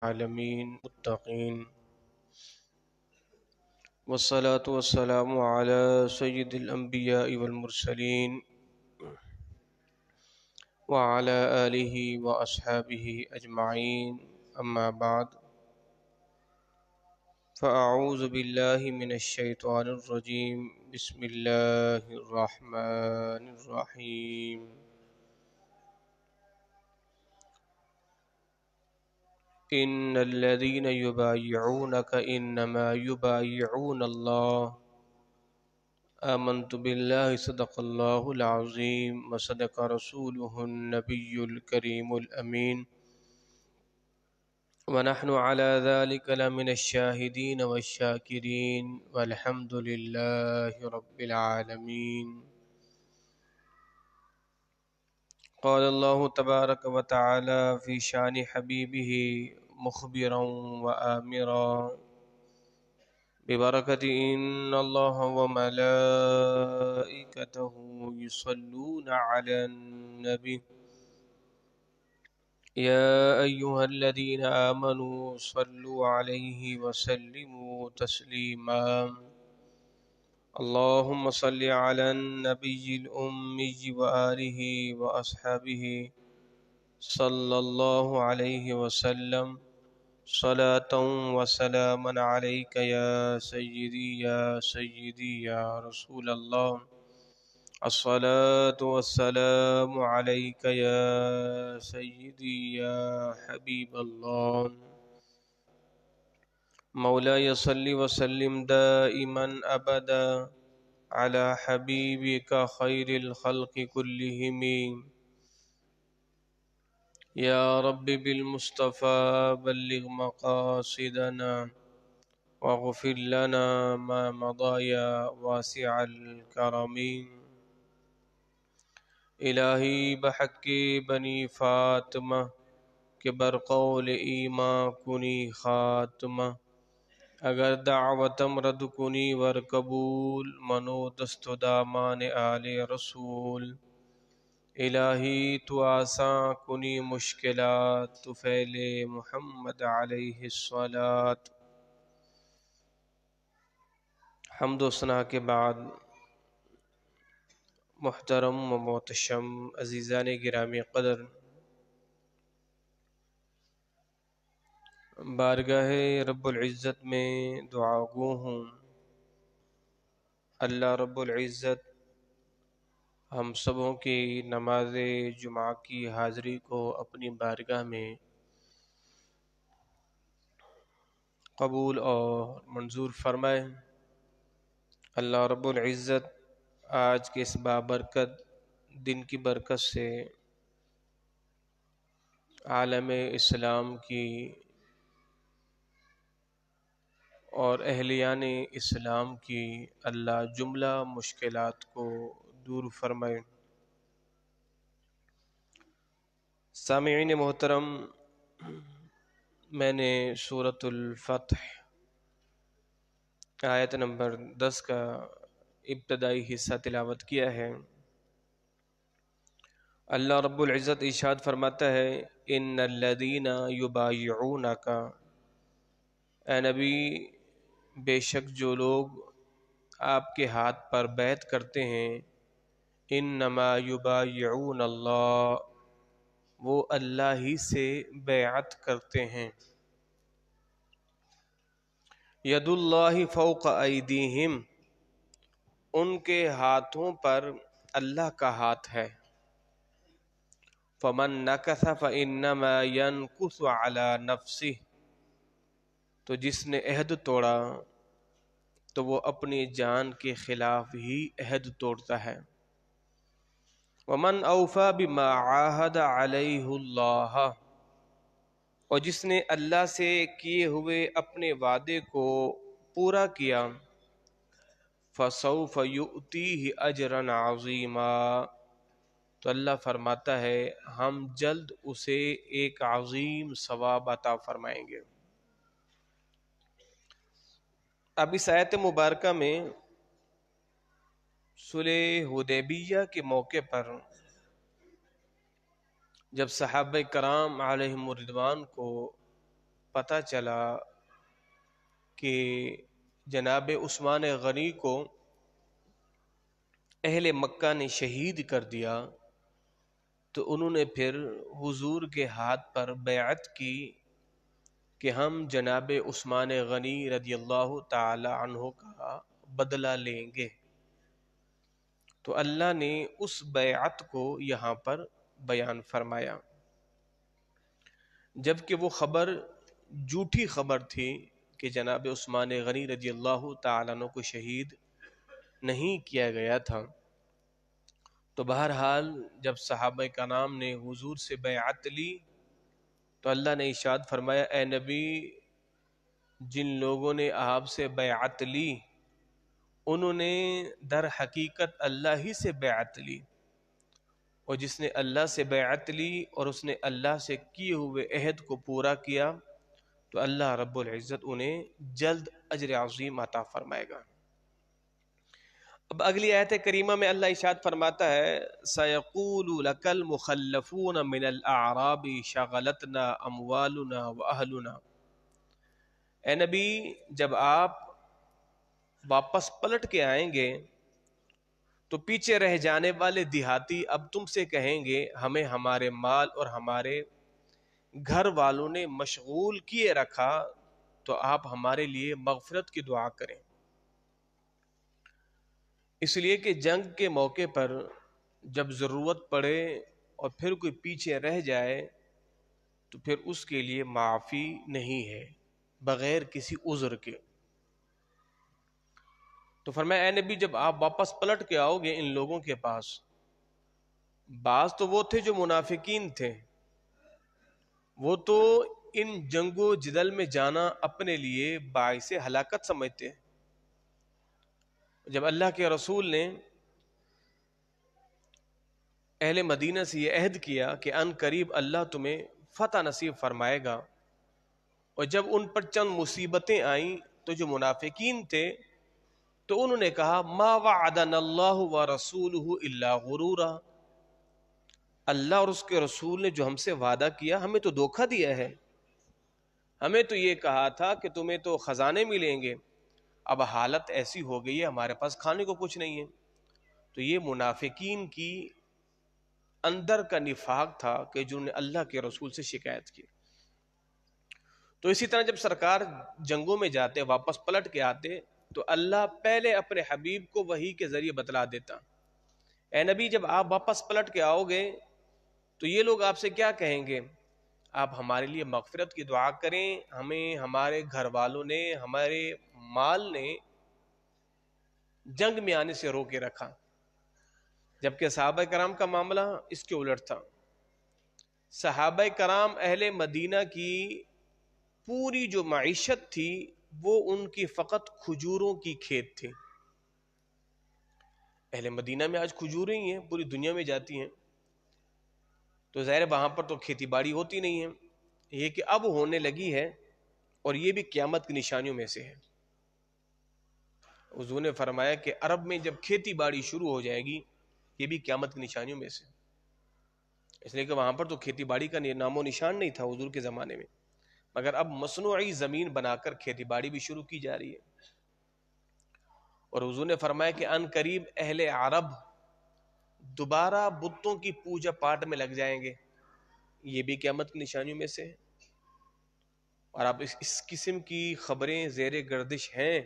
العالمین متقین والصلاة والسلام على سید الانبیاء والمرسلین وعلى آلہ واصحابہ اجمعین اما بعد فاعوذ باللہ من الشیطان الرجیم بسم اللہ الرحمن الرحیم ان الذين يبايعونك انما يبايعون الله آمنت بالله صدق الله العظيم وصدق رسوله النبي الكريم الأمين ونحن على ذلك لمن الشاهدين والشاكرين والحمد لله رب العالمين. قال الله تبارك وتعالى في شان حبيبه مخبرا وآمرا ببركة إن الله وملائكته يصلون على النبي يا أيها الذين آمنوا صلوا عليه وسلموا تسليما اللهم صل على النبي الأمي وآله وأصحابه صلى الله عليه وسلم صلاة وسلاما عليك يا سيدي يا سيدي يا رسول الله الصلاة والسلام عليك يا سيدي يا حبيب الله مولاي صل وسلم دائما أبدا على حبيبك خير الخلق كلهم يا رب بالمصطفى بلغ مقاصدنا واغفر لنا ما مضى يا واسع الكرم الہی بحق بنی فاطمہ کہ برقول ایماں کنی خاتمہ اگر دعوتم رد کنی ور قبول منو دست و دامان آل رسول الہی تو آساں کنی مشکلات تو فعل محمد علیہ الصلاۃ. حمد و ثنا کے بعد محترم و محتشم عزیزان گرامی قدر، بارگاہ رب العزت میں دعا گو ہوں اللہ رب العزت ہم سبوں کی نماز جمعہ کی حاضری کو اپنی بارگاہ میں قبول اور منظور فرمائے. اللہ رب العزت آج کے اس بابرکت دن کی برکت سے عالم اسلام کی اور اہلیان اسلام کی اللہ جملہ مشکلات کو دور فرمائے. سامعین محترم، میں نے سورۃ الفتح آیت نمبر 10 کا ابتدائی حصہ تلاوت کیا ہے. اللہ رب العزت ارشاد فرماتا ہے ان الذین یبایعونک، اے نبی بے شک جو لوگ آپ کے ہاتھ پر بیعت کرتے ہیں، انما یبایعون اللہ، وہ اللہ ہی سے بیعت کرتے ہیں. ید اللہ فوق ایدیہم، ان کے ہاتھوں پر اللہ کا ہاتھ ہے. فمن نکث فانما ینکث علی نفسہ، تو جس نے عہد توڑا تو وہ اپنی جان کے خلاف ہی عہد توڑتا ہے. ومن اوفی بما عاہد علیہ اللہ، اور جس نے اللہ سے کیے ہوئے اپنے وعدے کو پورا کیا، فسوف یؤتیہ اجرا عظیما، تو اللہ فرماتا ہے ہم جلد اسے ایک عظیم ثواب عطا فرمائیں گے. اب اس آیت مبارکہ میں صلح حدیبیہ کے موقع پر جب صحابہ کرام علیہم الرضوان کو پتہ چلا کہ جناب عثمان غنی کو اہل مکہ نے شہید کر دیا، تو انہوں نے پھر حضور کے ہاتھ پر بیعت کی کہ ہم جناب عثمان غنی رضی اللہ تعالی عنہ کا بدلہ لیں گے۔ تو اللہ نے اس بیعت کو یہاں پر بیان فرمایا، جبکہ وہ خبر جھوٹی خبر تھی کہ جناب عثمان غنی رضی اللہ تعالیٰ عنہ کو شہید نہیں کیا گیا تھا۔ تو بہرحال جب صحابہ کرام نے حضور سے بیعت لی تو اللہ نے ارشاد فرمایا، اے نبی، جن لوگوں نے آپ سے بیعت لی انہوں نے در حقیقت اللہ ہی سے بیعت لی، اور جس نے اللہ سے بیعت لی اور اس نے اللہ سے کیے ہوئے عہد کو پورا کیا تو اللہ رب العزت انہیں جلد اجر عظیم عطا فرمائے گا۔ اب اگلی آیت کریمہ میں اللہ ارشاد فرماتا ہے، سَيَقُولُ لَكَ الْمُخَلَّفُونَ مِنَ الْأَعْرَابِ شَغَلَتْنَا أَمْوَالُنَا وَأَهْلُنَا۔ اے نبی، جب آپ واپس پلٹ کے آئیں گے تو پیچھے رہ جانے والے دیہاتی اب تم سے کہیں گے، ہمیں ہمارے مال اور ہمارے گھر والوں نے مشغول کیے رکھا، تو آپ ہمارے لیے مغفرت کی دعا کریں۔ اس لیے کہ جنگ کے موقع پر جب ضرورت پڑے اور پھر کوئی پیچھے رہ جائے تو پھر اس کے لیے معافی نہیں ہے بغیر کسی عذر کے۔ تو فرمایا، اے نبی، جب آپ واپس پلٹ کے آؤ گے ان لوگوں کے پاس، بعض تو وہ تھے جو منافقین تھے، وہ تو ان جنگ و جدل میں جانا اپنے لیے باعث ہلاکت سمجھتے ہیں۔ جب اللہ کے رسول نے اہل مدینہ سے یہ عہد کیا کہ ان قریب اللہ تمہیں فتح نصیب فرمائے گا، اور جب ان پر چند مصیبتیں آئیں تو جو منافقین تھے تو انہوں نے کہا، ما وعدنا اللہ ورسولہ الا غرورا، اللہ اور اس کے رسول نے جو ہم سے وعدہ کیا ہمیں تو دھوکہ دیا ہے، ہمیں تو یہ کہا تھا کہ تمہیں تو خزانے ملیں گے، اب حالت ایسی ہو گئی ہے ہمارے پاس کھانے کو کچھ نہیں ہے۔ تو یہ منافقین کی اندر کا نفاق تھا کہ جنہوں نے اللہ کے رسول سے شکایت کی۔ تو اسی طرح جب سرکار جنگوں میں جاتے، واپس پلٹ کے آتے، تو اللہ پہلے اپنے حبیب کو وحی کے ذریعے بتلا دیتا، اے نبی، جب آپ واپس پلٹ کے آؤ گے تو یہ لوگ آپ سے کیا کہیں گے، آپ ہمارے لیے مغفرت کی دعا کریں، ہمیں ہمارے گھر والوں نے، ہمارے مال نے جنگ میں آنے سے رو کے رکھا۔ جبکہ صحابہ کرام کا معاملہ اس کے الٹ تھا۔ صحابہ کرام اہل مدینہ کی پوری جو معیشت تھی وہ ان کی فقط کھجوروں کی کھیت تھی۔ اہل مدینہ میں آج کھجوریں ہی ہیں، پوری دنیا میں جاتی ہیں، تو ظاہر وہاں پر تو کھیتی باڑی ہوتی نہیں ہے، یہ کہ اب ہونے لگی ہے، اور یہ بھی قیامت کی نشانیوں میں سے ہے۔ حضور نے فرمایا کہ عرب میں جب کھیتی باڑی شروع ہو جائے گی، یہ بھی قیامت کی نشانیوں میں سے، اس لیے کہ وہاں پر تو کھیتی باڑی کا نام و نشان نہیں تھا حضور کے زمانے میں، مگر اب مصنوعی زمین بنا کر کھیتی باڑی بھی شروع کی جا رہی ہے۔ اور حضور نے فرمایا کہ ان قریب اہل عرب دوبارہ بتوں کی پوجا پاٹ میں لگ جائیں گے، یہ بھی قیامت کی نشانیوں میں سے ہے۔ اور اب اس قسم کی خبریں زیر گردش ہیں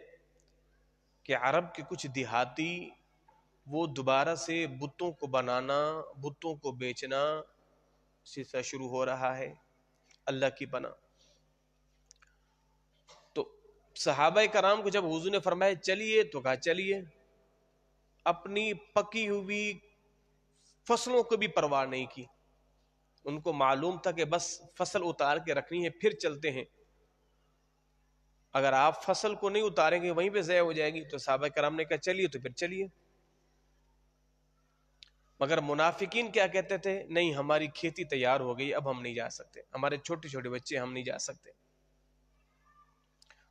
کہ عرب کے کچھ دیہاتی وہ دوبارہ سے بتوں کو بنانا، بتوں کو بیچنا سلسلہ شروع ہو رہا ہے، اللہ کی پناہ۔ تو صحابہ کرام کو جب حضور نے فرمایا چلیے تو کہا چلیے، اپنی پکی ہوئی فصلوں کو بھی پرواہ نہیں کی، ان کو معلوم تھا کہ بس فصل اتار کے رکھنی ہے پھر چلتے ہیں، اگر آپ فصل کو نہیں اتاریں گے وہیں پہ ضائع ہو جائے گی۔ تو صحابہ کرام نے کہا چلیے تو پھر چلیے، مگر منافقین کیا کہتے تھے، نہیں ہماری کھیتی تیار ہو گئی، اب ہم نہیں جا سکتے، ہمارے چھوٹے چھوٹے بچے، ہم نہیں جا سکتے۔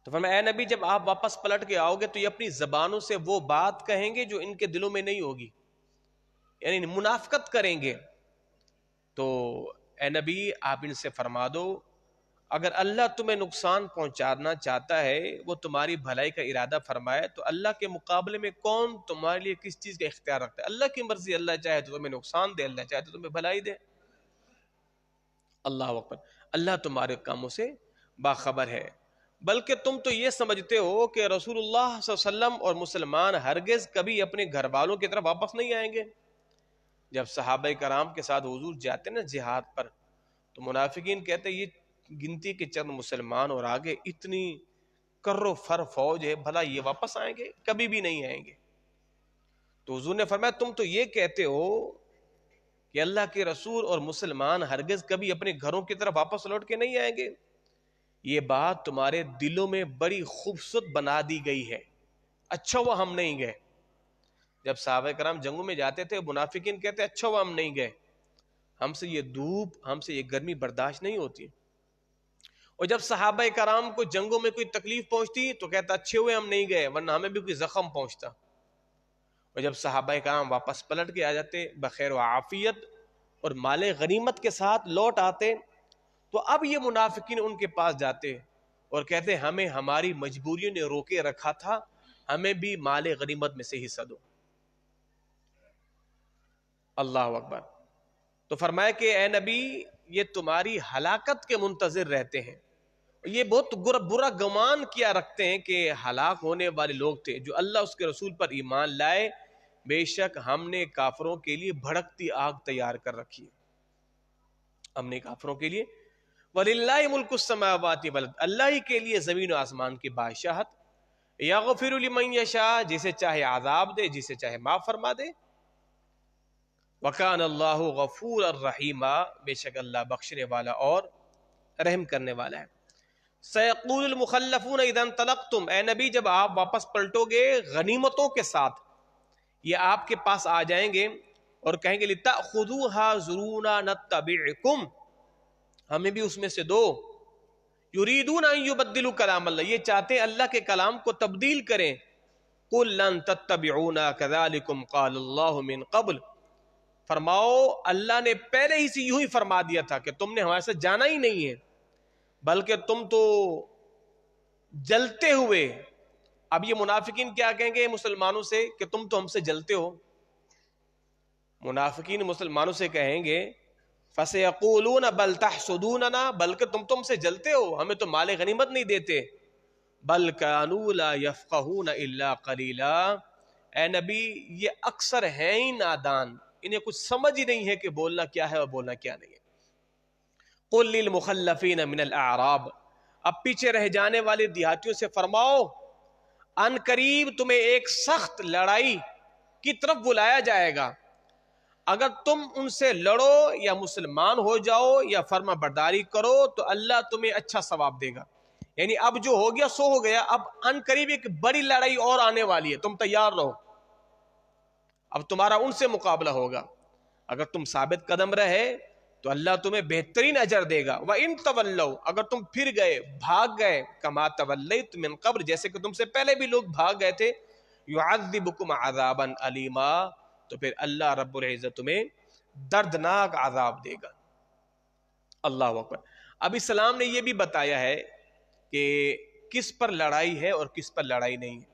تو فرمایا، اے نبی، جب آپ واپس پلٹ کے آؤ گے تو یہ اپنی زبانوں سے وہ بات کہیں گے جو ان کے دلوں میں نہیں ہوگی، یعنی منافقت کریں گے۔ تو اے نبی، آپ ان سے فرما دو اگر اللہ تمہیں نقصان پہنچانا چاہتا ہے، وہ تمہاری بھلائی کا ارادہ فرمائے، تو اللہ کے مقابلے میں کون تمہارے لیے کس چیز کا اختیار رکھتا ہے؟ اللہ کی مرضی، اللہ چاہے تو تمہیں نقصان دے، اللہ چاہے تو تمہیں بھلائی دے۔ اللہ اکبر، اللہ تمہارے کاموں سے باخبر ہے۔ بلکہ تم تو یہ سمجھتے ہو کہ رسول اللہ صلی اللہ علیہ وسلم اور مسلمان ہرگز کبھی اپنے گھر والوں کی طرف واپس نہیں آئیں گے۔ جب صحابہ کرام کے ساتھ حضور جاتے نا جہاد پر، تو منافقین کہتے یہ گنتی کے چند مسلمان اور آگے اتنی کر و فر فوج ہے، بھلا یہ واپس آئیں گے؟ کبھی بھی نہیں آئیں گے۔ تو حضور نے فرمایا تم تو یہ کہتے ہو کہ اللہ کے رسول اور مسلمان ہرگز کبھی اپنے گھروں کی طرف واپس لوٹ کے نہیں آئیں گے، یہ بات تمہارے دلوں میں بڑی خوبصورت بنا دی گئی ہے، اچھا ہوا ہم نہیں گئے۔ جب صحابہ کرام جنگوں میں جاتے تھے، منافقین کہتے اچھا ہوا ہم نہیں گئے، ہم سے یہ دھوپ، ہم سے یہ گرمی برداشت نہیں ہوتی۔ اور جب صحابہ کرام کو جنگوں میں کوئی تکلیف پہنچتی تو کہتا اچھے ہوئے ہم نہیں گئے، ورنہ ہمیں بھی کوئی زخم پہنچتا۔ اور جب صحابہ کرام واپس پلٹ کے آ جاتے بخیر و عافیت اور مال غنیمت کے ساتھ لوٹ آتے، تو اب یہ منافقین ان کے پاس جاتے اور کہتے ہمیں ہماری مجبوریوں نے روکے رکھا تھا، ہمیں بھی مال غنیمت میں سے حصہ دو۔ اللہ اکبر۔ تو فرمایا کہ اے نبی، یہ تمہاری ہلاکت کے منتظر رہتے ہیں، یہ بہت برا گمان کیا رکھتے ہیں کہ ہلاک ہونے والے لوگ تھے جو اللہ اس کے رسول پر ایمان لائے، بے شک ہم نے کافروں کے لیے بھڑکتی آگ تیار کر رکھی ہے۔ ہم نے کافروں کے لیے وَلِلَّهِ مُلْكُ السَّمَاوَاتِ وَالْأَرْضِ، اللہ ہی کے لیے زمین و آسمان کی بادشاہت، یغفر لمن یشاء، جسے چاہے عذاب دے، جسے چاہے معاف فرما دے، وَكَانَ اللَّهُ غَفُورًا رَحِيمًا، بے شک اللہ بخشنے والا اور رحم کرنے والا ہے۔ سَيَقُولُ الْمُخَلَّفُونَ إِذَا انطَلَقْتُمْ، اے نبی جب آپ واپس پلٹو گے غنیمتوں کے ساتھ، یہ آپ کے پاس آ جائیں گے اور کہیں گے لِتَأْخُذُوهَا ذُرُونَا نَتَّبِعْكُمْ، ہمیں بھی اس میں سے دو۔ یریدون ان یبدلوا کلام اللہ، یہ چاہتے ہیں اللہ کے کلام کو تبدیل کریں۔ قل لن تتبعونا كذلكم قال اللہ من قبل، فرماؤ اللہ نے پہلے ہی سے یوں ہی فرما دیا تھا کہ تم نے ہمارے ساتھ جانا ہی نہیں ہے، بلکہ تم تو جلتے ہوئے۔ اب یہ منافقین کیا کہیں گے مسلمانوں سے کہ تم تو ہم سے جلتے ہو؟ منافقین مسلمانوں سے کہیں گے فَسَيَقُولُونَ بَلْ تَحْسُدُونَنَا، بلکہ تم سے جلتے ہو، ہمیں تو مال غنیمت نہیں دیتے۔ بَلْ كَانُوا لَا يَفْقَهُونَ إِلَّا قَلِيلًا، اے نبی یہ اکثر ہیں ہی نادان، انہیں کچھ سمجھ ہی نہیں ہے کہ بولنا کیا ہے اور بولنا کیا نہیں ہے۔ قُلْ لِلْمُخَلَّفِينَ مِنَ الْأَعْرَابِ، اب پیچھے رہ جانے والے دیہاتیوں سے فرماؤ ان قریب تمہیں ایک سخت لڑائی کی طرف بلایا جائے گا، اگر تم ان سے لڑو یا مسلمان ہو جاؤ یا فرما برداری کرو تو اللہ تمہیں اچھا ثواب دے گا۔ یعنی اب جو ہو گیا سو ہو گیا، اب ان قریب ایک بڑی لڑائی اور آنے والی ہے، تم تیار رہو، اب تمہارا ان سے مقابلہ ہوگا۔ اگر تم ثابت قدم رہے تو اللہ تمہیں بہترین اجر دے گا۔ وَإِن تَوَلَّوْا، اگر تم پھر گئے، بھاگ گئے، كَمَا تَوَلَّيْتُ مِن قَبْلُ، جیسے کہ تم سے پہلے بھی لوگ بھاگ گئے تھے، يُعَذِّبُكُمْ عَذَابًا أَلِيمًا، تو پھر اللہ رب العزت تمہیں دردناک عذاب دے گا۔ اللہ اکبر۔ اب اسلام نے یہ بھی بتایا ہے کہ کس پر لڑائی ہے اور کس پر لڑائی نہیں ہے۔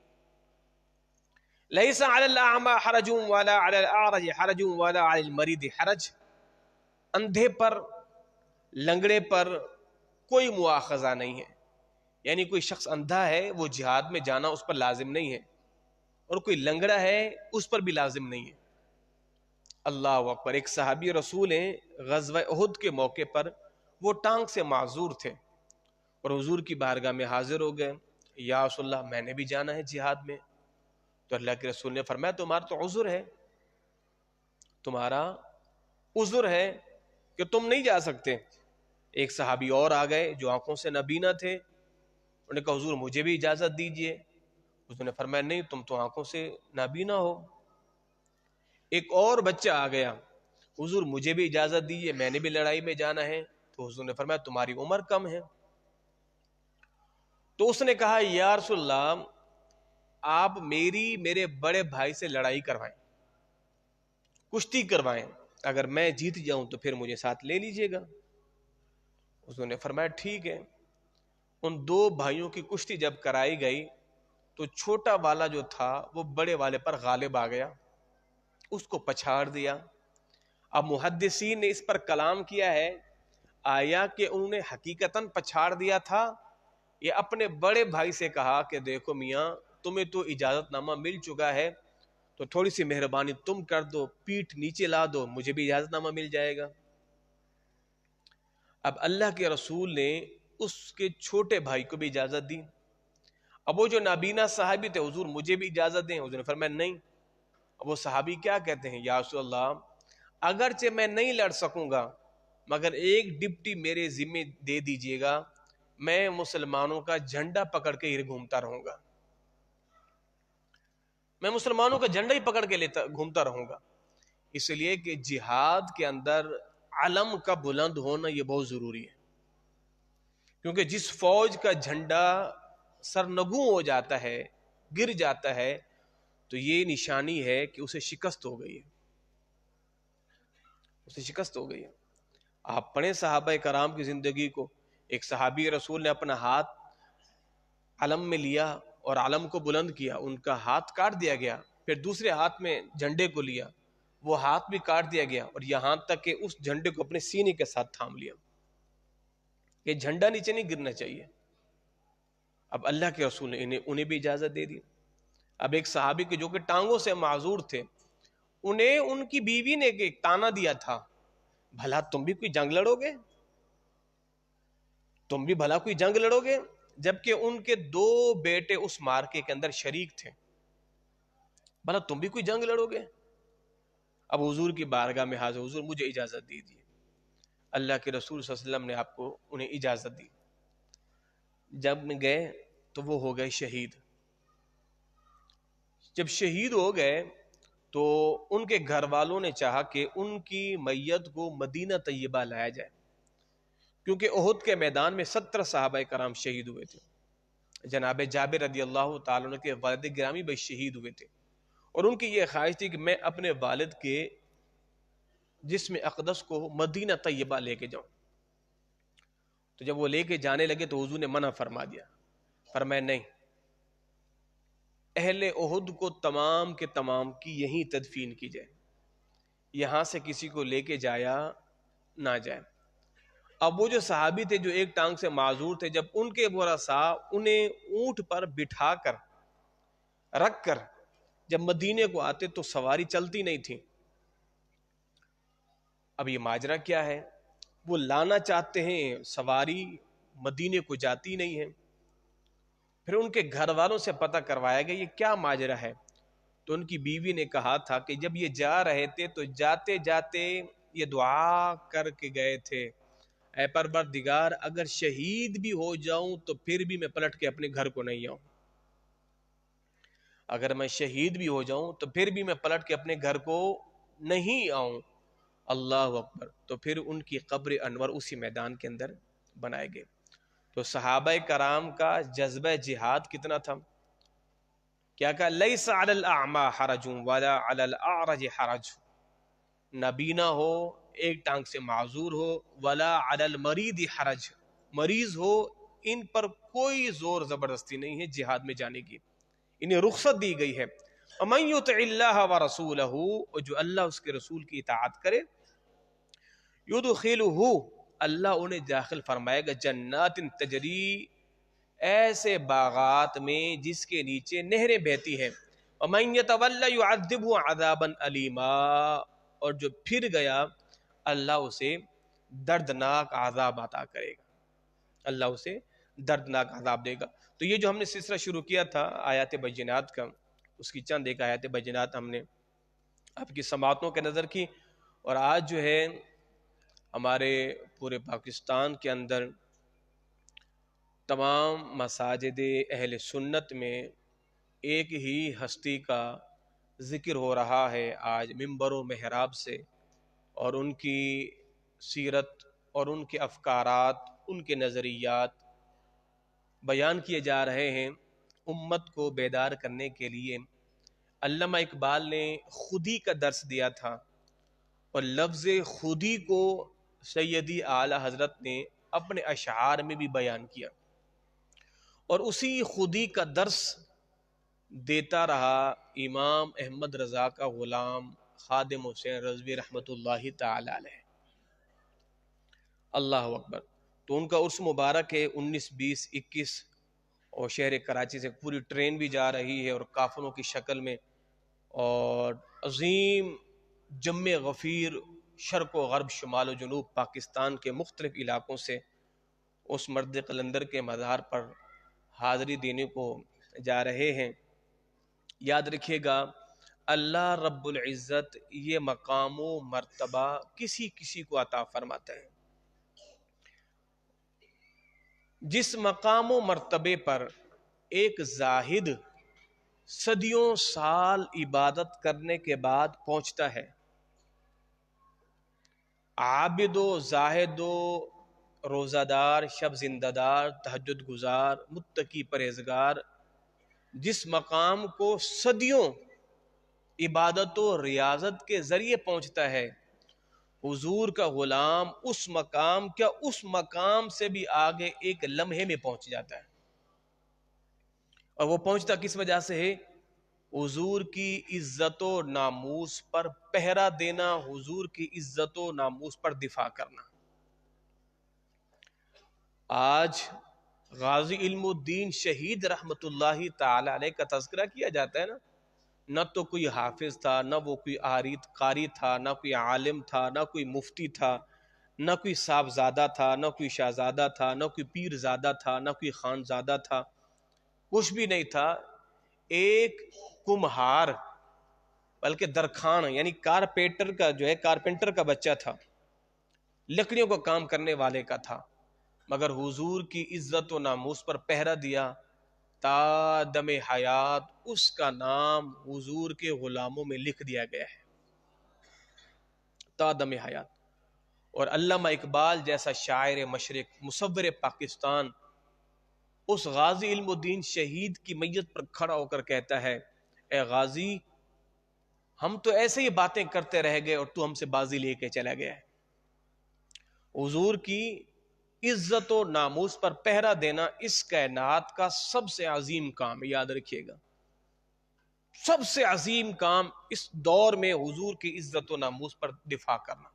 لَيْسَ عَلَى الْأَعْمَى حَرَجٌ وَلَا عَلَى الْأَعْرَجِ حَرَجٌ وَلَا عَلَى الْمَرِيضِ حَرَجٌ، اندھے پر، لنگڑے پر کوئی مواخذہ نہیں ہے، یعنی کوئی شخص اندھا ہے وہ جہاد میں جانا اس پر لازم نہیں ہے، اور کوئی لنگڑا ہے اس پر بھی لازم نہیں ہے۔ اللہ اکبر۔ ایک صحابی رسول ہیں، غزوہ احد کے موقع پر وہ ٹانگ سے معذور تھے اور حضور کی بارگاہ میں حاضر ہو گئے، یا رسول اللہ میں نے بھی جانا ہے جہاد میں۔ تو اللہ کے رسول نے فرمایا تمہارا تو عذر ہے، تمہارا عذر ہے کہ تم نہیں جا سکتے۔ ایک صحابی اور آ گئے جو آنکھوں سے نابینا تھے، انہوں نے کہا حضور مجھے بھی اجازت دیجئے۔ حضور نے فرمایا نہیں، تم تو آنکھوں سے نابینا ہو۔ ایک اور بچہ آ گیا، حضور مجھے بھی اجازت دیجئے، میں نے بھی لڑائی میں جانا ہے۔ تو حضور نے فرمایا تمہاری عمر کم ہے۔ تو اس نے کہا یا رسول اللہ آپ میرے بڑے بھائی سے لڑائی کروائیں، کشتی کروائیں، اگر میں جیت جاؤں تو پھر مجھے ساتھ لے لیجئے گا۔ حضور نے فرمایا ٹھیک ہے۔ ان دو بھائیوں کی کشتی جب کرائی گئی تو چھوٹا والا جو تھا وہ بڑے والے پر غالب آ گیا، اس کو پچھاڑ دیا۔ اب محدثین نے اس پر کلام کیا ہے، آیا کہ انہوں نے حقیقتاً پچھاڑ دیا تھا یا اپنے بڑے بھائی سے کہا کہ دیکھو میاں تمہیں تو اجازت نامہ مل چکا ہے تو تھوڑی سی مہربانی تم کر دو، پیٹھ نیچے لا دو، مجھے بھی اجازت نامہ مل جائے گا۔ اب اللہ کے رسول نے اس کے چھوٹے بھائی کو بھی اجازت دی۔ اب وہ جو نابینا صحابی تھے، حضور مجھے بھی اجازت دیں، حضور نے فرمایا نہیں۔ اب وہ صحابی کیا کہتے ہیں، یا رسول اللہ اگرچہ میں نہیں لڑ سکوں گا مگر ایک ڈپٹی میرے ذمہ دے دیجئے گا، میں مسلمانوں کا جھنڈا پکڑ کے ہی گھومتا رہوں گا، میں مسلمانوں کا جھنڈا ہی پکڑ کے گھومتا رہوں گا۔ اس لیے کہ جہاد کے اندر علم کا بلند ہونا یہ بہت ضروری ہے، کیونکہ جس فوج کا جھنڈا سرنگوں ہو جاتا ہے، گر جاتا ہے، تو یہ نشانی ہے کہ اسے شکست ہو گئی ہے، اسے شکست ہو گئی ہے۔ آپ پڑھیں صحابہ کرام کی زندگی کو، ایک صحابی رسول نے اپنا ہاتھ علم میں لیا اور علم کو بلند کیا، ان کا ہاتھ کاٹ دیا گیا، پھر دوسرے ہاتھ میں جھنڈے کو لیا، وہ ہاتھ بھی کاٹ دیا گیا، اور یہاں تک کہ اس جھنڈے کو اپنے سینے کے ساتھ تھام لیا، کہ جھنڈا نیچے نہیں گرنا چاہیے۔ اب اللہ کے رسول نے انہیں بھی اجازت دے دی۔ اب ایک صحابی کے جو کہ ٹانگوں سے معذور تھے، انہیں ان کی بیوی نے ایک تانا دیا تھا، بھلا تم بھی کوئی جنگ لڑو گے، تم بھی بھلا کوئی جنگ لڑو گے، جبکہ ان کے دو بیٹے اس مارکے کے اندر شریک تھے، بھلا تم بھی کوئی جنگ لڑو گے۔ اب حضور کی بارگاہ میں حاضر، حضور مجھے اجازت دیجیے۔ اللہ کے رسول صلی اللہ علیہ وسلم نے آپ کو انہیں اجازت دی۔ جب گئے تو وہ ہو گئے شہید۔ جب شہید ہو گئے تو ان کے گھر والوں نے چاہا کہ ان کی میت کو مدینہ طیبہ لایا جائے، کیونکہ احد کے میدان میں 17 صحابہ کرام شہید ہوئے تھے۔ جناب جابر رضی اللہ تعالیٰ عنہ کے والد گرامی بھی شہید ہوئے تھے، اور ان کی یہ خواہش تھی کہ میں اپنے والد کے جسم اقدس کو مدینہ طیبہ لے کے جاؤں۔ تو جب وہ لے کے جانے لگے تو حضور نے منع فرما دیا، فرمایا نہیں، اہل احد کو تمام کے تمام کی یہیں تدفین کی جائے، یہاں سے کسی کو لے کے جایا نہ جائے۔ اب وہ جو صحابی تھے جو ایک ٹانگ سے معذور تھے، جب ان کے ورثاء انہیں اونٹ پر بٹھا کر رکھ کر جب مدینے کو آتے تو سواری چلتی نہیں تھی۔ اب یہ ماجرا کیا ہے، وہ لانا چاہتے ہیں، سواری مدینے کو جاتی نہیں ہے۔ پھر ان کے گھر والوں سے پتہ کروایا گیا یہ کیا ماجرا ہے، تو ان کی بیوی نے کہا تھا کہ جب یہ جا رہے تھے تو جاتے جاتے یہ دعا کر کے گئے تھے، اے پروردگار اگر شہید بھی ہو جاؤں تو پھر بھی میں پلٹ کے اپنے گھر کو نہیں آؤں، اگر میں شہید بھی ہو جاؤں تو پھر بھی میں پلٹ کے اپنے گھر کو نہیں آؤں۔ اللہ اکبر۔ تو پھر ان کی قبر انور اسی میدان کے اندر بنائے گئے۔ تو صحابہ کرام کا جذبہ جہاد کتنا تھا، کیا کہا، لیس علی الاعمى حرج ولا علی الاعرج حرج، نابینا ہو، ایک ٹانگ سے معذور ہو، ولا علی المریض حرج، مریض ہو، ان پر کوئی زور زبردستی نہیں ہے جہاد میں جانے کی، انہیں رخصت دی گئی ہے۔ ومن یطع اللہ ورسولہ، اور جو اللہ اس کے رسول کی اطاعت کرے، یدخلہ، اللہ انہیں داخل فرمائے گا، جنات تجری، ایسے باغات میں جس کے نیچے نہریں بہتی ہیں، ومن یتولی یعذبہ عذابا الیما، اور جو پھر گیا اللہ اسے دردناک عذاب عطا کرے گا، اللہ اسے دردناک عذاب دے گا۔ تو یہ جو ہم نے سلسلہ شروع کیا تھا آیات بینات کا، اس کی چند ایک آیات بینات ہم نے آپ کی سماعتوں کے نظر کی، اور آج جو ہے ہمارے پورے پاکستان کے اندر تمام مساجد اہل سنت میں ایک ہی ہستی کا ذکر ہو رہا ہے آج ممبر و محراب سے، اور ان کی سیرت اور ان کے افکارات، ان کے نظریات بیان کیے جا رہے ہیں امت کو بیدار کرنے کے لیے۔ علامہ اقبال نے خودی کا درس دیا تھا، اور لفظ خودی کو سیدی اعلی حضرت نے اپنے اشعار میں بھی بیان کیا، اور اسی خودی کا درس دیتا رہا امام احمد رضا کا غلام خادم حسین رضوی رحمۃ اللہ تعالی علیہ۔ اللہ اکبر۔ تو ان کا عرس مبارک ہے 19، 20، 21، اور شہر کراچی سے پوری ٹرین بھی جا رہی ہے اور کافلوں کی شکل میں، اور عظیم جم غفیر شرق و غرب شمال و جنوب پاکستان کے مختلف علاقوں سے اس مرد قلندر کے مزار پر حاضری دینے کو جا رہے ہیں۔ یاد رکھیے گا، اللہ رب العزت یہ مقام و مرتبہ کسی کسی کو عطا فرماتا ہے۔ جس مقام و مرتبے پر ایک زاہد صدیوں سال عبادت کرنے کے بعد پہنچتا ہے، عابد و زاہد و روزہ دار، شب زندہ دار، تہجد گزار، متقی پرہیزگار، جس مقام کو صدیوں عبادت و ریاضت کے ذریعے پہنچتا ہے، حضور کا غلام اس مقام، کیا اس مقام سے بھی آگے ایک لمحے میں پہنچ جاتا ہے۔ اور وہ پہنچتا کس وجہ سے ہے؟ حضور کی عزت و ناموس پر پہرا دینا، حضور کی عزت و ناموس پر دفاع کرنا۔ آج غازی علم الدین شہید رحمت اللہ تعالی علیہ کا تذکرہ کیا جاتا ہے نا، نہ تو کوئی حافظ تھا، نہ وہ کوئی قاری تھا، نہ کوئی عالم تھا، نہ کوئی مفتی تھا، نہ کوئی صاحبزادہ تھا، نہ کوئی شہزادہ تھا، نہ کوئی پیر زادہ تھا، نہ کوئی خانزادہ تھا، کچھ بھی نہیں تھا۔ ایک کمہار، بلکہ درخان یعنی کارپینٹر کا بچہ تھا، لکڑیوں کا کام کرنے والے کا تھا، مگر حضور کی عزت و ناموس پر پہرا دیا تا دم حیات۔ اس کا نام حضور کے غلاموں میں لکھ دیا گیا ہے تا دم حیات۔ اور علامہ اقبال جیسا شاعر مشرق، مصور پاکستان، اس غازی علم الدین شہید کی میت پر کھڑا ہو کر کہتا ہے، اے غازی، ہم تو ایسے ہی باتیں کرتے رہ گئے اور تو ہم سے بازی لے کے چلا گیا ہے۔ حضور کی عزت و ناموس پر پہرا دینا اس کائنات کا سب سے عظیم کام ہے، یاد رکھیے گا، سب سے عظیم کام اس دور میں حضور کی عزت و ناموس پر دفاع کرنا۔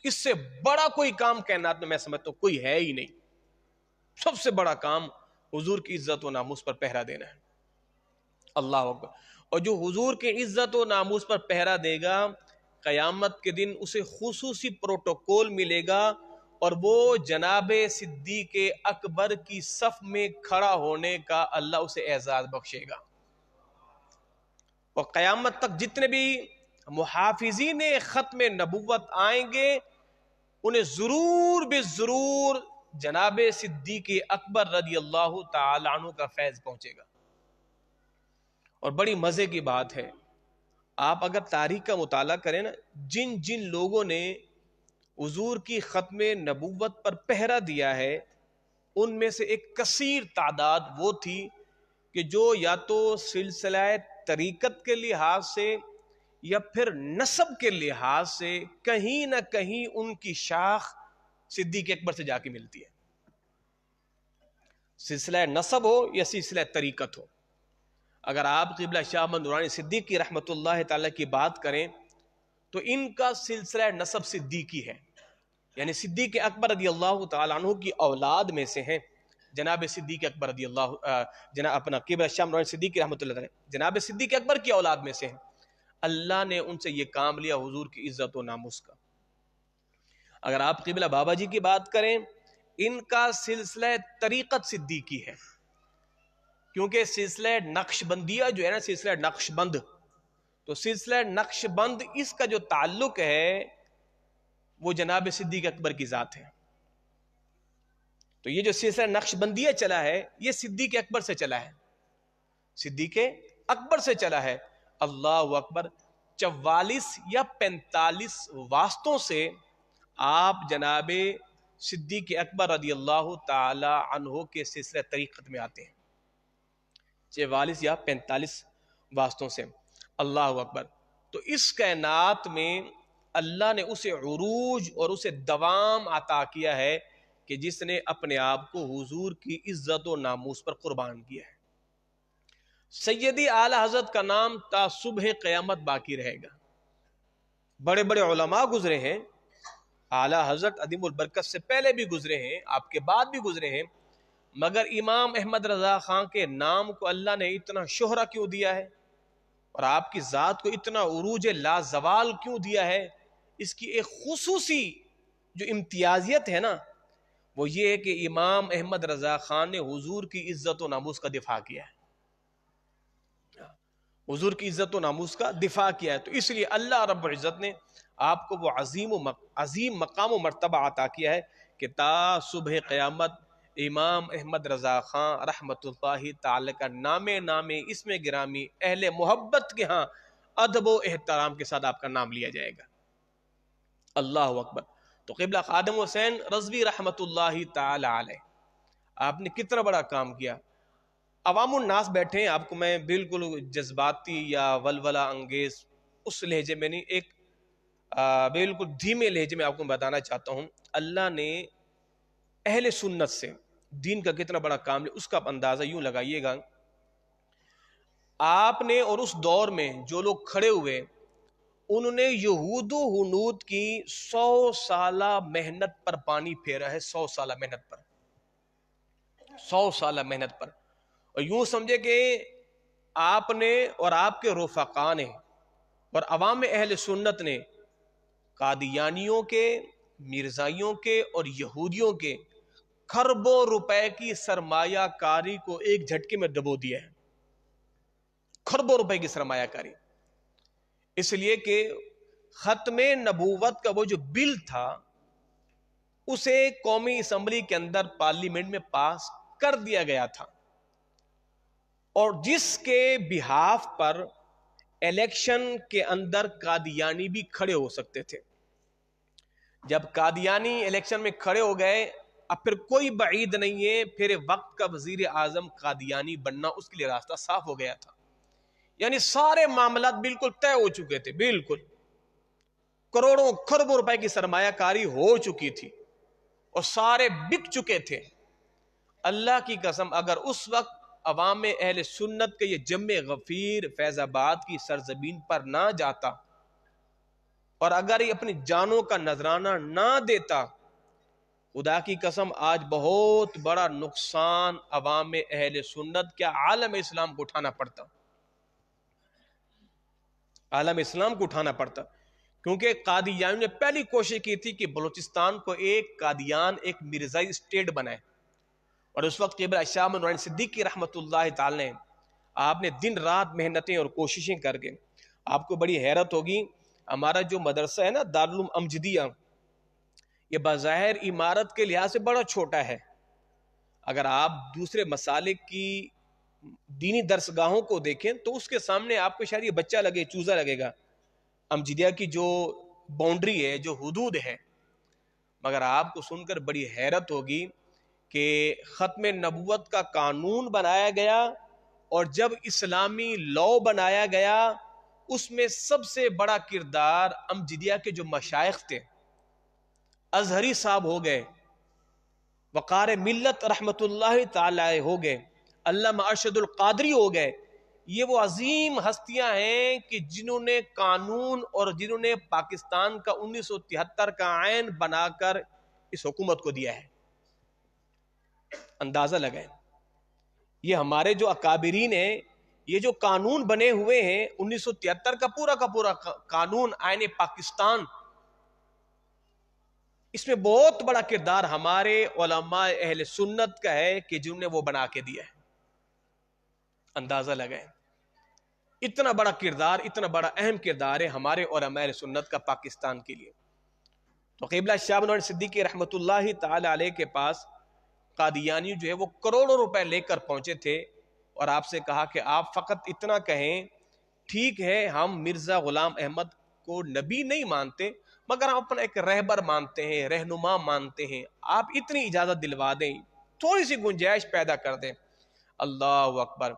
اس سے بڑا کوئی کام کائنات میں سمجھتا ہوں کوئی ہے ہی نہیں۔ سب سے بڑا کام حضور کی عزت و ناموس پر پہرا دینا ہے۔ اللہ اکبر۔ اور جو حضور کی عزت و ناموس پر پہرا دے گا، قیامت کے دن اسے خصوصی پروٹوکول ملے گا، اور وہ جناب صدیق اکبر کی صف میں کھڑا ہونے کا اللہ اسے اعزاز بخشے گا۔ اور قیامت تک جتنے بھی محافظین ختم نبوت آئیں گے، انہیں ضرور بے ضرور جناب صدیق اکبر رضی اللہ تعالی عنہ کا فیض پہنچے گا۔ اور بڑی مزے کی بات ہے، آپ اگر تاریخ کا مطالعہ کریں نا، جن جن لوگوں نے حضور کی ختم نبوت پر پہرا دیا ہے، ان میں سے ایک کثیر تعداد وہ تھی کہ جو یا تو سلسلہ طریقت کے لحاظ سے یا پھر نسب کے لحاظ سے کہیں نہ کہیں ان کی شاخ صدیق اکبر سے جا کے ملتی ہے، سلسلہ نسب ہو یا سلسلہ طریقت ہو۔ اگر آپ قبلہ شاہ احمد نورانی صدیقی رحمت اللہ تعالی کی بات کریں تو ان کا سلسلہ نسب صدیقی ہے، یعنی صدیق اکبر رضی اللہ تعالیٰ عنہ کی اولاد میں سے ہیں جناب صدیق اکبر رضی اللہ اپنا قبلہ شاہ احمد نورانی صدیقی رحمت اللہ تعالی جناب صدیق اکبر کی اولاد میں سے ہیں۔ اللہ نے ان سے یہ کام لیا حضور کی عزت و ناموس کا۔ اگر آپ قبلہ بابا جی کی بات کریں، ان کا سلسلہ طریقت صدیقی ہے، کیونکہ سلسلہ نقش بندیہ جو ہے نا، سلسلہ نقش بند، تو سلسلہ نقش بند اس کا جو تعلق ہے وہ جناب صدیق اکبر کی ذات ہے۔ تو یہ جو سلسلہ نقش بندیہ چلا ہے، یہ صدیق اکبر سے چلا ہے، صدیق اکبر سے چلا ہے۔ اللہ اکبر۔ 44 یا 45 واسطوں سے آپ جناب صدیق اکبر رضی اللہ تعالی عنہ کے سلسلہ طریقت میں آتے ہیں، 44 یا 45 واسطوں سے۔ اللہ اکبر۔ تو اس کائنات میں اللہ نے اسے عروج اور اسے دوام عطا کیا ہے کہ جس نے اپنے آپ کو حضور کی عزت و ناموس پر قربان کیا ہے۔ سیدی اعلی حضرت کا نام تا صبح قیامت باقی رہے گا۔ بڑے بڑے علماء گزرے ہیں، اعلی حضرت عظیم البرکت سے پہلے بھی گزرے ہیں، آپ کے بعد بھی گزرے ہیں، مگر امام احمد رضا خان کے نام کو اللہ نے اتنا شہرہ کیوں دیا ہے اور آپ کی ذات کو اتنا عروج لازوال کیوں دیا ہے؟ اس کی ایک خصوصی جو امتیازیت ہے نا، وہ یہ ہے کہ امام احمد رضا خان نے حضور کی عزت و ناموس کا دفاع کیا ہے، حضور کی عزت و ناموس کا دفاع کیا ہے، تو اس لیے اللہ رب العزت نے آپ کو وہ عظیم مقام و مرتبہ عطا کیا ہے کہ تا صبح قیامت امام احمد رضا خان رحمت اللہ تعالی کا نام اسم گرامی اہل محبت کے ہاں ادب و احترام کے ساتھ آپ کا نام لیا جائے گا۔ اللہ اکبر۔ تو قبلہ خادم حسین رضوی رحمت اللہ تعالی علیہ، آپ نے کتنا بڑا کام کیا۔ عوام الناس بیٹھے ہیں، آپ کو میں بالکل جذباتی یا ولولہ انگیز اس لہجے میں نہیں، ایک بالکل دھیمے لہجے میں آپ کو بتانا چاہتا ہوں، اللہ نے اہل سنت سے دین کا کتنا بڑا کام ہے، اس کا اندازہ یوں لگائیے گا، آپ نے اور اس دور میں جو لوگ کھڑے ہوئے انہوں نے یہود و ہنود کی 100 سالہ محنت پر پانی پھیرا ہے، 100 سالہ محنت پر، 100 سالہ محنت پر، اور یوں سمجھے کہ آپ نے اور آپ کے رفقا نے اور عوام اہل سنت نے قادیانیوں کے، مرزائیوں کے اور یہودیوں کے کھربوں روپے کی سرمایہ کاری کو ایک جھٹکے میں ڈبو دیا ہے، کھربوں روپے کی سرمایہ کاری، اس لیے کہ ختم نبوت کا وہ جو بل تھا اسے قومی اسمبلی کے اندر پارلیمنٹ میں پاس کر دیا گیا تھا، اور جس کے بہاف پر الیکشن کے اندر قادیانی بھی کھڑے ہو سکتے تھے، جب قادیانی الیکشن میں کھڑے ہو گئے، اب پھر کوئی بعید نہیں ہے پھر وقت کا وزیر اعظم قادیانی بننا، اس کے لیے راستہ صاف ہو گیا تھا، یعنی سارے معاملات بالکل طے ہو چکے تھے، بالکل کروڑوں کھربوں روپے کی سرمایہ کاری ہو چکی تھی اور سارے بک چکے تھے۔ اللہ کی قسم اگر اس وقت عوام اہل سنت کے یہ جم غفیر فیض آباد کی سرزمین پر نہ جاتا اور اگر یہ اپنی جانوں کا نذرانہ نہ دیتا، خدا کی قسم آج بہت بڑا نقصان عوام اہل سنت کیا عالم اسلام کو اٹھانا پڑتا، عالم اسلام کو اٹھانا پڑتا، کیونکہ قادیانیوں نے پہلی کوشش کی تھی کہ بلوچستان کو ایک قادیان، ایک مرزائی اسٹیٹ بنائے، اور اس وقت قبلہ شاہ نورانی صدیقی رحمت اللہ تعالی نے آپ نے دن رات محنتیں اور کوششیں کر کے، آپ کو بڑی حیرت ہوگی، ہمارا جو مدرسہ ہے نا دارالعلوم امجدیہ، یہ بظاہر عمارت کے لحاظ سے بڑا چھوٹا ہے، اگر آپ دوسرے مسالک کی دینی درسگاہوں کو دیکھیں تو اس کے سامنے آپ کو شاید یہ بچہ لگے، چوزا لگے گا، امجدیہ کی جو باؤنڈری ہے، جو حدود ہے، مگر آپ کو سن کر بڑی حیرت ہوگی کہ ختم نبوت کا قانون بنایا گیا، اور جب اسلامی لاء بنایا گیا اس میں سب سے بڑا کردار امجدیہ کے جو مشائخ تھے، ازہری صاحب ہو گئے، وقار ملت رحمت اللہ تعالی ہو گئے، علامہ ارشد القادری ہو گئے، یہ وہ عظیم ہستیاں ہیں کہ جنہوں نے قانون اور جنہوں نے پاکستان کا 1973 کا آئین بنا کر اس حکومت کو دیا ہے۔ اندازہ لگائیں، یہ ہمارے جو اکابرین ہیں، یہ جو قانون بنے ہوئے ہیں 1973 کا پورا قانون آئین پاکستان، اس میں بہت بڑا کردار ہمارے علماء اہل سنت کا ہے کہ جنہوں نے وہ بنا کے دیا ہے۔ اندازہ لگائیں، اتنا بڑا کردار، اتنا بڑا اہم کردار ہے ہمارے علماء اہل سنت کا پاکستان کے لیے۔ تو قبلہ شاہ نورانی صدیقی رحمت اللہ تعالی علیہ کے پاس قادیانی جو ہے وہ کروڑوں روپے لے کر پہنچے تھے، اور آپ سے کہا کہ آپ فقط اتنا کہیں، ٹھیک ہے ہم مرزا غلام احمد کو نبی نہیں مانتے مگر ہم اپنا ایک رہبر مانتے ہیں، رہنما مانتے ہیں، آپ اتنی اجازت دلوا دیں، تھوڑی سی گنجائش پیدا کر دیں۔ اللہ اکبر۔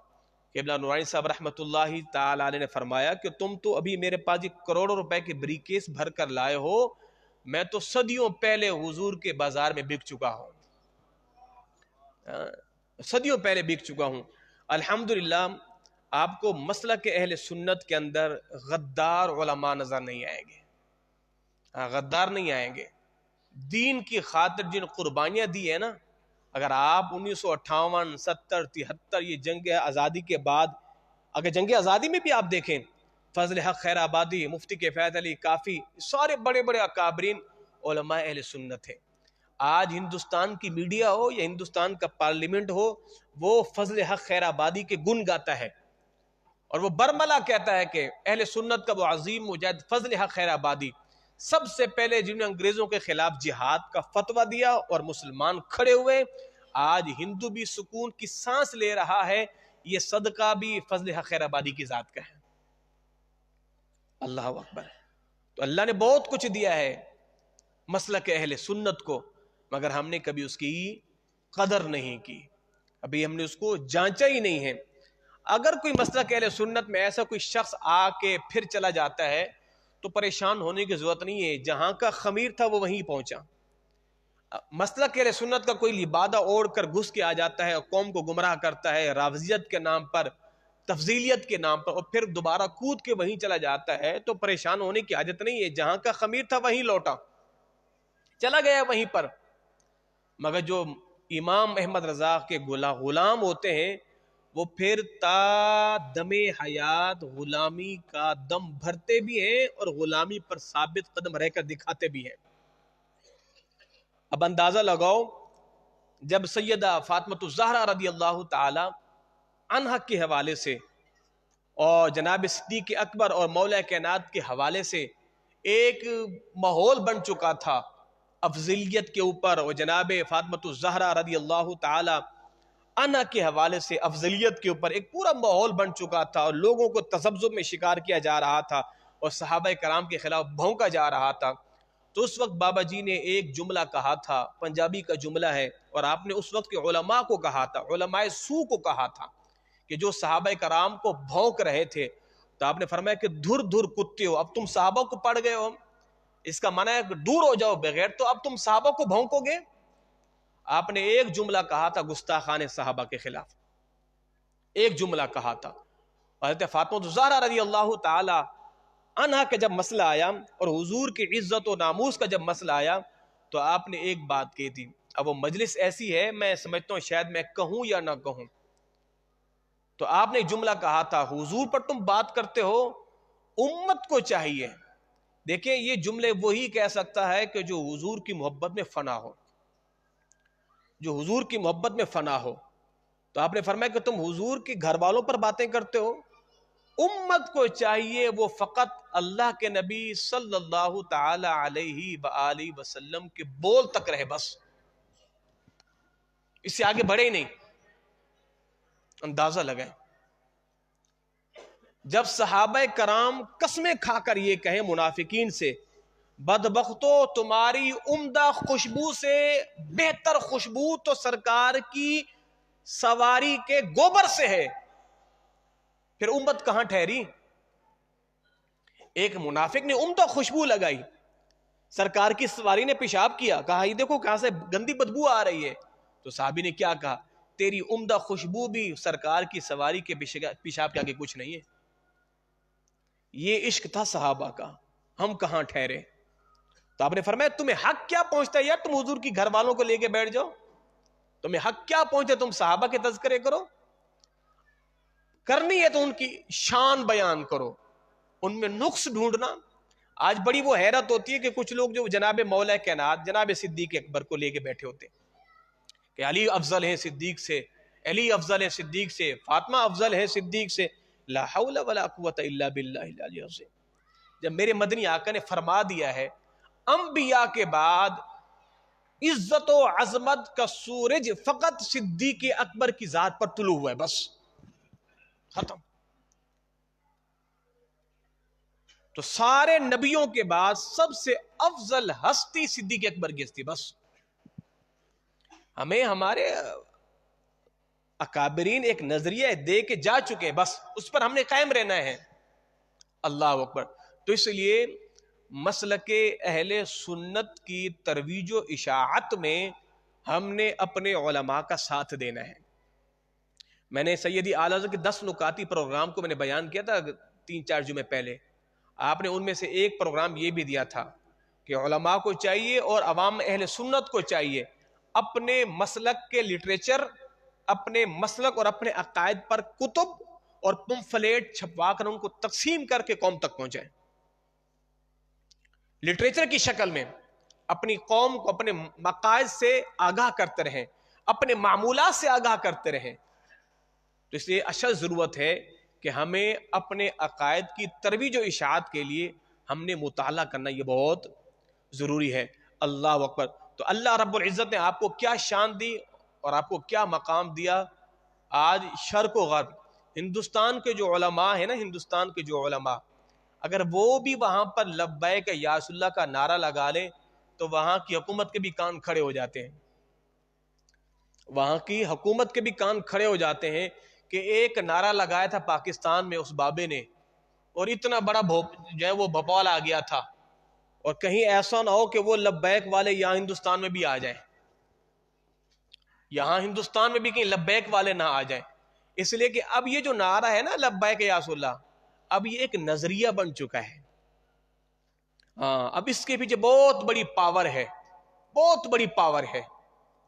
قبلہ نورانی صاحب رحمت اللہ تعالی علیہ نے فرمایا کہ تم تو ابھی میرے پاس یہ کروڑوں روپے کے بریکیس بھر کر لائے ہو، میں تو صدیوں پہلے حضور کے بازار میں بک چکا ہوں، صدیوں پہلے بک چکا ہوں. الحمدللہ آپ کو مسلک اہل سنت کے اندر غدار علماء نظر نہیں آئیں گے. غدار نہیں آئیں گے. دین کی خاطر جن قربانیاں دی ہیں نا، اگر آپ 1958 70 73 یہ جنگ آزادی کے بعد، اگر جنگ آزادی میں بھی آپ دیکھیں فضل حق خیر آبادی، مفتی کفایت علی کافی، سارے بڑے بڑے اکابرین علماء اہل سنت ہیں. آج ہندوستان کی میڈیا ہو یا ہندوستان کا پارلیمنٹ ہو، وہ فضل حق خیر آبادی کے گن گاتا ہے اور وہ برملا کہتا ہے کہ اہل سنت کا وہ عظیم مجاہد فضل حق خیر آبادی سب سے پہلے جنہوں نے انگریزوں کے خلاف جہاد کا فتویٰ دیا اور مسلمان کھڑے ہوئے. آج ہندو بھی سکون کی سانس لے رہا ہے، یہ صدقہ بھی فضل حق خیر آبادی کی ذات کا ہے. اللہ اکبر. تو اللہ نے بہت کچھ دیا ہے مسلک اہل سنت کو، مگر ہم نے کبھی اس کی قدر نہیں کی، ابھی ہم نے اس کو جانچا ہی نہیں ہے. اگر کوئی مسلک اہل سنت میں ایسا کوئی شخص آ کے پھر چلا جاتا ہے تو پریشان ہونے کی ضرورت نہیں ہے، جہاں کا خمیر تھا وہ وہیں پہنچا. مسلک اہل سنت کا کوئی لبادہ اوڑھ کر گھس کے آ جاتا ہے اور قوم کو گمراہ کرتا ہے رافضیت کے نام پر، تفضیلیت کے نام پر، اور پھر دوبارہ کود کے وہیں چلا جاتا ہے تو پریشان ہونے کی حاجت نہیں ہے. جہاں کا خمیر تھا وہیں لوٹا، چلا گیا وہیں پر. مگر جو امام احمد رضا کے غلام ہوتے ہیں وہ پھر تا دم حیات غلامی کا دم بھرتے بھی ہیں اور غلامی پر ثابت قدم رہ کر دکھاتے بھی ہیں. اب اندازہ لگاؤ، جب سیدہ فاطمۃ الزہرا رضی اللہ تعالی عنہا کے حوالے سے اور جناب صدیق اکبر اور مولا کائنات کے حوالے سے ایک ماحول بن چکا تھا افضلیت کے اوپر، اور جناب فاطمۃ الزہرا رضی اللہ تعالی عنہا کے حوالے سے افضلیت کے اوپر ایک پورا ماحول بن چکا تھا اور لوگوں کو تذبذب میں شکار کیا جا رہا تھا اور صحابہ کرام کے خلاف بھونکا جا رہا تھا. تو اس وقت بابا جی نے ایک جملہ کہا تھا، پنجابی کا جملہ ہے، اور آپ نے اس وقت کے علماء کو کہا تھا، علماء سو کو کہا تھا کہ جو صحابہ کرام کو بھونک رہے تھے، تو آپ نے فرمایا کہ دھر دھر کتے ہو، اب تم صحابہ کو پڑ گئے ہو. اس کا معنی ہے کہ دور ہو جاؤ بغیر، تو اب تم صحابہ کو بھونکو گے. آپ نے ایک جملہ کہا تھا گستاخان صحابہ کے خلاف، ایک جملہ کہا تھا. حضرت فاطمہ الزہرا رضی اللہ تعالی عنہا کا جب مسئلہ آیا اور حضور کی عزت و ناموس کا جب مسئلہ آیا تو آپ نے ایک بات کہی تھی. اب وہ مجلس ایسی ہے، میں سمجھتا ہوں شاید میں کہوں یا نہ کہوں، تو آپ نے ایک جملہ کہا تھا، حضور پر تم بات کرتے ہو، امت کو چاہیے. دیکھیں یہ جملے وہی کہہ سکتا ہے کہ جو حضور کی محبت میں فنا ہو، جو حضور کی محبت میں فنا ہو. تو آپ نے فرمایا کہ تم حضور کے گھر والوں پر باتیں کرتے ہو، امت کو چاہیے وہ فقط اللہ کے نبی صلی اللہ تعالی علیہ وآلہ وسلم کے بول تک رہے، بس اس سے آگے بڑھے ہی نہیں. اندازہ لگائیں، جب صحابہ کرام قسمیں کھا کر یہ کہیں منافقین سے، بدبختو تمہاری عمدہ خوشبو سے بہتر خوشبو تو سرکار کی سواری کے گوبر سے ہے، پھر امت کہاں ٹھہری؟ ایک منافق نے عمدہ خوشبو لگائی، سرکار کی سواری نے پیشاب کیا، کہا یہ دیکھو کہاں سے گندی بدبو آ رہی ہے. تو صحابی نے کیا کہا؟ تیری عمدہ خوشبو بھی سرکار کی سواری کے پیشاب کے آگے کچھ نہیں ہے. یہ عشق تھا صحابہ کا، ہم کہاں ٹھہرے؟ تو آپ نے فرمایا تمہیں حق کیا پہنچتا ہے یار، تم حضور کی گھر والوں کو لے کے بیٹھ جاؤ، تمہیں حق کیا پہنچتا ہے تم صحابہ کے تذکرے کرو؟ کرنی ہے تو ان کی شان بیان کرو، ان میں نقص ڈھونڈنا. آج بڑی وہ حیرت ہوتی ہے کہ کچھ لوگ جو جناب مولا کائنات جناب صدیق اکبر کو لے کے بیٹھے ہوتے کہ علی افضل ہے صدیق سے، علی افضل ہے صدیق سے، فاطمہ افضل ہے صدیق سے. لا حول ولا قوت الا باللہ العلی العظیم. جب میرے مدنی آقا نے فرما دیا ہے انبیاء کے بعد عزت و عظمت کا سورج فقط صدیق اکبر کی ذات پر طلوع ہوا ہے، بس ختم. تو سارے نبیوں کے بعد سب سے افضل ہستی صدیق اکبر کی ہستی، بس. ہمیں ہمارے اکابرین ایک نظریہ دے کے جا چکے، بس اس پر ہم نے قائم رہنا ہے. اللہ اکبر. تو اس لیے مسلک اہل سنت کی ترویج و اشاعت میں ہم نے اپنے علماء کا ساتھ دینا ہے. میں نے سیدی اعلیٰ حضرت کے 10 نکاتی پروگرام کو میں نے بیان کیا تھا 3-4 جمعے پہلے. آپ نے ان میں سے ایک پروگرام یہ بھی دیا تھا کہ علماء کو چاہیے اور عوام اہل سنت کو چاہیے اپنے مسلک کے لٹریچر، اپنے مسلک اور اپنے عقائد پر کتب اور پمفلیٹ چھپوا کر ان کو تقسیم کر کے قوم تک پہنچائیں، لٹریچر کی شکل میں اپنی قوم کو اپنے عقائد سے آگاہ کرتے رہیں، اپنے معمولات سے آگاہ کرتے رہیں. تو اس لیے اشد ضرورت ہے کہ ہمیں اپنے عقائد کی ترویج و اشاعت کے لیے ہم نے مطالعہ کرنا، یہ بہت ضروری ہے. اللہ اکبر. تو اللہ رب العزت نے آپ کو کیا شان دی اور آپ کو کیا مقام دیا. آج شرق و غرب ہندوستان کے جو علماء ہیں نا، ہندوستان کے جو علماء اگر وہ بھی وہاں پر لبیک یا رسول اللہ کا نعرہ لگا لیں تو وہاں کی حکومت کے بھی کان کھڑے ہو جاتے ہیں. وہاں کی حکومت کے بھی کان کھڑے ہو جاتے ہیں کہ ایک نعرہ لگایا تھا پاکستان میں اس بابے نے اور اتنا بڑا جو ہے وہ بھوپال آ گیا تھا، اور کہیں ایسا نہ ہو کہ وہ لبیک والے یہاں ہندوستان میں بھی آ جائیں، یہاں ہندوستان میں بھی کہیں لبیک والے نہ آ جائیں. اس لیے کہ اب یہ جو نعرہ ہے نا لبیک یا رسول اللہ، اب یہ ایک نظریہ بن چکا ہے. ہاں، اب اس کے پیچھے بہت بڑی پاور ہے، بہت بڑی پاور ہے.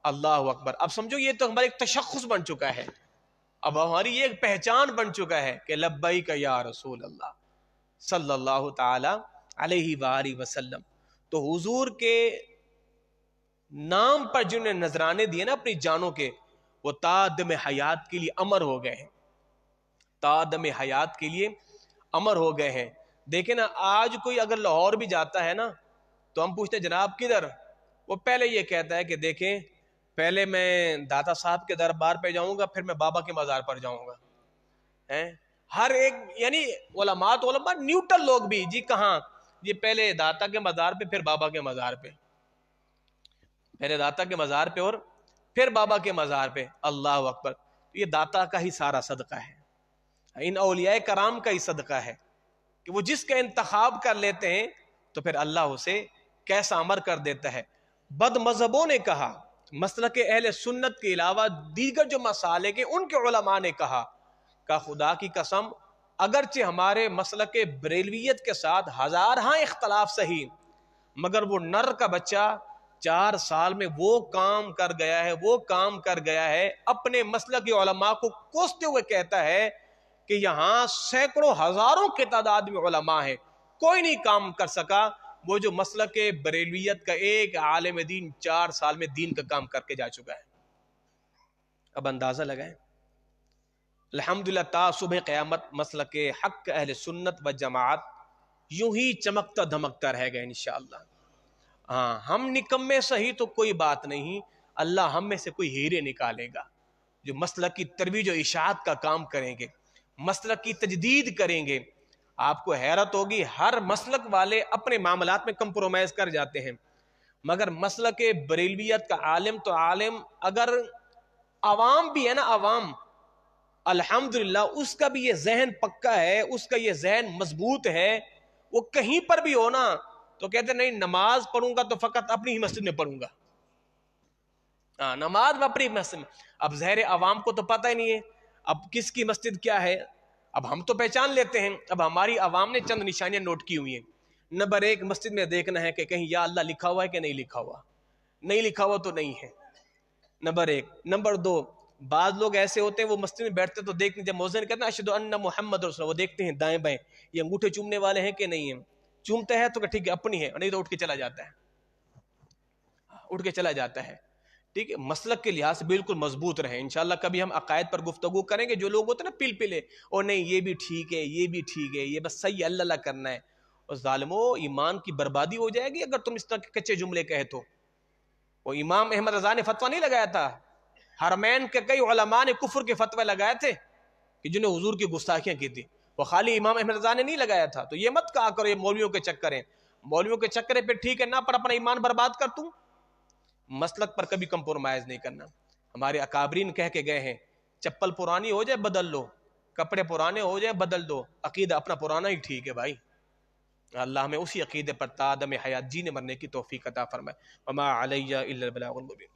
اللہ اکبر. اب سمجھو یہ تو ہمارا ایک تشخص بن چکا ہے، اب ہماری یہ ایک پہچان بن چکا ہے کہ لبیک یا رسول اللہ صلی اللہ تعالی علیہ وآلہ وسلم. تو حضور کے نام پر جنہوں نے نذرانے دیے نا اپنی جانوں کے، وہ تا دم حیات کے لیے امر ہو گئے ہیں، تا دم حیات کے لیے امر ہو گئے ہیں. دیکھیں نا، آج کوئی اگر لاہور بھی جاتا ہے نا تو ہم پوچھتے ہیں جناب کدھر، وہ پہلے یہ کہتا ہے کہ دیکھیں پہلے میں داتا صاحب کے دربار پہ جاؤں گا، پھر میں بابا کے مزار پر جاؤں گا. ہر ایک یعنی علماء تو علماء نیوٹرل لوگ بھی، جی کہاں، یہ پہلے داتا کے مزار پہ پھر بابا کے مزار پہ، پہلے داتا کے مزار پہ اور پھر بابا کے مزار پہ. اللہ اکبر. یہ داتا کا ہی سارا صدقہ ہے، ان اولیاء کرام کا ہی صدقہ ہے کہ وہ جس کا انتخاب کر لیتے ہیں تو پھر اللہ اسے کیسا امر کر دیتا ہے. بد مذہبوں نے کہا، مسلک اہل سنت کے علاوہ دیگر جو مسالک ہیں ان کے علماء نے کہا کہ خدا کی قسم اگرچہ ہمارے مسلک بریلویت کے ساتھ ہزارہاں اختلاف صحیح، مگر وہ نر کا بچہ 4 سال میں وہ کام کر گیا ہے، وہ کام کر گیا ہے، اپنے مسلک کے علماء کو کوستے ہوئے کہتا ہے کہ یہاں سینکڑوں ہزاروں کی تعداد میں علماء ہیں، کوئی نہیں کام کر سکا وہ جو مسلک بریلویت کا ایک عالم دین 4 سال میں دین کا کام کر کے جا چکا ہے. اب اندازہ لگائیں. الحمدللہ تا صبح قیامت مسلک حق اہل سنت و جماعت یوں ہی چمکتا دھمکتا رہے گا انشاءاللہ. ہاں، ہم نکمے صحیح تو کوئی بات نہیں، اللہ ہم میں سے کوئی ہیرے نکالے گا جو مسلک کی ترویج و اشاعت کا کام کریں گے، مسلک کی تجدید کریں گے. آپ کو حیرت ہوگی، ہر مسلک والے اپنے معاملات میں کمپرومائز کر جاتے ہیں، مگر مسلک بریلویت کا عالم تو عالم، اگر عوام بھی ہے نا عوام، الحمدللہ اس کا بھی یہ ذہن پکا ہے، اس کا یہ ذہن مضبوط ہے، وہ کہیں پر بھی ہونا تو کہتے نہیں نماز پڑھوں گا تو فقط اپنی ہی مسجد میں پڑھوں گا. نماز میں اپنی مسجد میں. اب ظاہر عوام کو تو پتہ ہی نہیں ہے اب کس کی مسجد کیا ہے. اب ہم تو پہچان لیتے ہیں، اب ہماری عوام نے چند نشانیاں نوٹ کی ہوئی ہیں. نمبر 1، مسجد میں دیکھنا ہے کہ کہیں یا اللہ لکھا ہوا ہے کہ نہیں لکھا ہوا، نہیں لکھا ہوا تو نہیں ہے، نمبر 1. نمبر 2، بعض لوگ ایسے ہوتے ہیں وہ مسجد میں بیٹھتے تو دیکھتے جب مؤذن کہتے ہیں اشہد ان محمد رسول اللہ، وہ دیکھتے ہیں دائیں بائیں یہ انگوٹھے چومنے والے ہیں کہ نہیں ہیں، چومتا ہے تو کہ ٹھیک ہے اپنی ہے، نہیں تو اٹھ کے چلا جاتا ہے، اٹھ کے چلا جاتا ہے. ٹھیک ہے، مسلک کے لحاظ سے بالکل مضبوط رہیں. انشاءاللہ کبھی ہم عقائد پر گفتگو کریں گے. جو لوگ ہوتے ہیں نا پل پلے، اور نہیں یہ بھی ٹھیک ہے یہ بھی ٹھیک ہے، یہ بس صحیح اللہ اللہ کرنا ہے، اور ظالمو ایمان کی بربادی ہو جائے گی اگر تم اس طرح کے کچے جملے کہے تو. وہ امام احمد رضا نے فتویٰ نہیں لگایا تھا، حرمین کے کئی علماء نے کفر کے فتوے لگائے تھے کہ جنہیں حضور کی گستاخیاں کی تھی، وہ خالی امام احمد رضا نے نہیں لگایا تھا. تو یہ مت کہا کرو یہ مولویوں کے چکر ہیں، مولویوں کے چکر پہ ٹھیک ہے نہ پر اپنا ایمان برباد کر توں. مسلک پر کبھی کمپرومائز نہیں کرنا. ہمارے اکابرین کہہ کے گئے ہیں چپل پرانی ہو جائے بدل لو، کپڑے پرانے ہو جائے بدل دو، عقیدہ اپنا پرانا ہی ٹھیک ہے بھائی. اللہ ہمیں اسی عقیدے پر تا دم حیات جینے مرنے کی توفیق عطا فرمائے. وما علیہ الا البلاغ المبین.